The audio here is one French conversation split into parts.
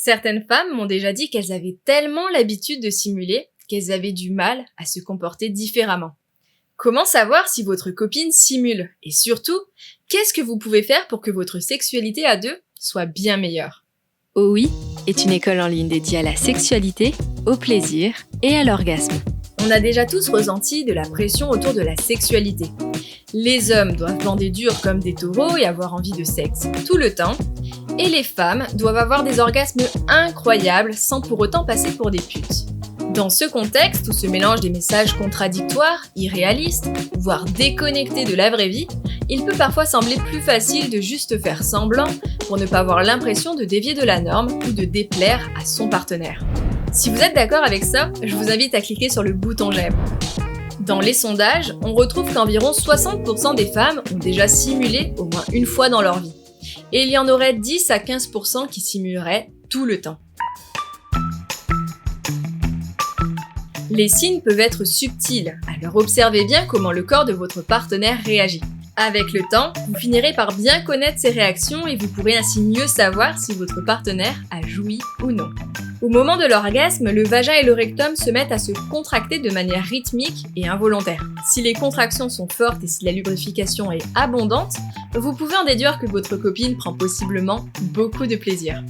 Certaines femmes m'ont déjà dit qu'elles avaient tellement l'habitude de simuler qu'elles avaient du mal à se comporter différemment. Comment savoir si votre copine simule? Et surtout, qu'est-ce que vous pouvez faire pour que votre sexualité à deux soit bien meilleure? OUI est une école en ligne dédiée à la sexualité, au plaisir et à l'orgasme. On a déjà tous ressenti de la pression autour de la sexualité. Les hommes doivent bander dur comme des taureaux et avoir envie de sexe tout le temps. Et les femmes doivent avoir des orgasmes incroyables sans pour autant passer pour des putes. Dans ce contexte où se mélangent des messages contradictoires, irréalistes, voire déconnectés de la vraie vie, il peut parfois sembler plus facile de juste faire semblant pour ne pas avoir l'impression de dévier de la norme ou de déplaire à son partenaire. Si vous êtes d'accord avec ça, je vous invite à cliquer sur le bouton j'aime. Dans les sondages, on retrouve qu'environ 60% des femmes ont déjà simulé au moins une fois dans leur vie. Et il y en aurait 10 à 15% qui simuleraient tout le temps. Les signes peuvent être subtils, alors observez bien comment le corps de votre partenaire réagit. Avec le temps, vous finirez par bien connaître ses réactions et vous pourrez ainsi mieux savoir si votre partenaire a joui ou non. Au moment de l'orgasme, le vagin et le rectum se mettent à se contracter de manière rythmique et involontaire. Si les contractions sont fortes et si la lubrification est abondante, vous pouvez en déduire que votre copine prend possiblement beaucoup de plaisir.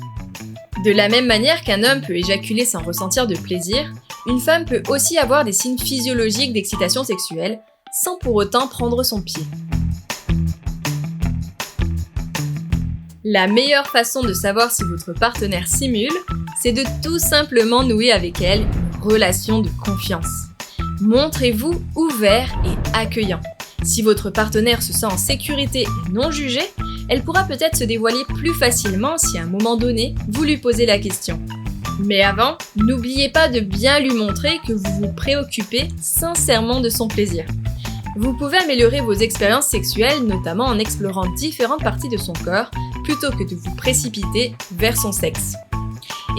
De la même manière qu'un homme peut éjaculer sans ressentir de plaisir, une femme peut aussi avoir des signes physiologiques d'excitation sexuelle sans pour autant prendre son pied. La meilleure façon de savoir si votre partenaire simule, c'est de tout simplement nouer avec elle une relation de confiance. Montrez-vous ouvert et accueillant. Si votre partenaire se sent en sécurité et non jugé, elle pourra peut-être se dévoiler plus facilement si à un moment donné, vous lui posez la question. Mais avant, n'oubliez pas de bien lui montrer que vous vous préoccupez sincèrement de son plaisir. Vous pouvez améliorer vos expériences sexuelles, notamment en explorant différentes parties de son corps, plutôt que de vous précipiter vers son sexe.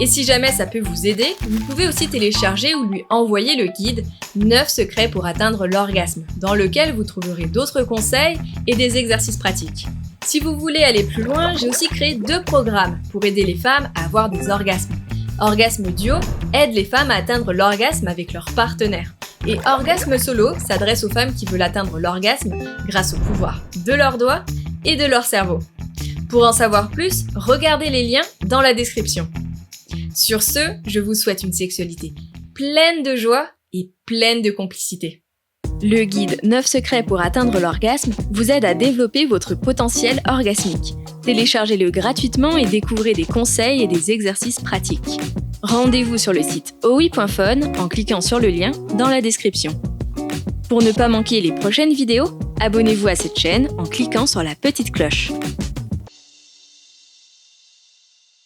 Et si jamais ça peut vous aider, vous pouvez aussi télécharger ou lui envoyer le guide 9 secrets pour atteindre l'orgasme, dans lequel vous trouverez d'autres conseils et des exercices pratiques. Si vous voulez aller plus loin, j'ai aussi créé 2 programmes pour aider les femmes à avoir des orgasmes. Orgasme Duo aide les femmes à atteindre l'orgasme avec leur partenaire. Et Orgasme Solo s'adresse aux femmes qui veulent atteindre l'orgasme grâce au pouvoir de leurs doigts et de leur cerveau. Pour en savoir plus, regardez les liens dans la description. Sur ce, je vous souhaite une sexualité pleine de joie et pleine de complicité. Le guide 9 secrets pour atteindre l'orgasme vous aide à développer votre potentiel orgasmique. Téléchargez-le gratuitement et découvrez des conseils et des exercices pratiques. Rendez-vous sur le site oui.fun en cliquant sur le lien dans la description. Pour ne pas manquer les prochaines vidéos, abonnez-vous à cette chaîne en cliquant sur la petite cloche.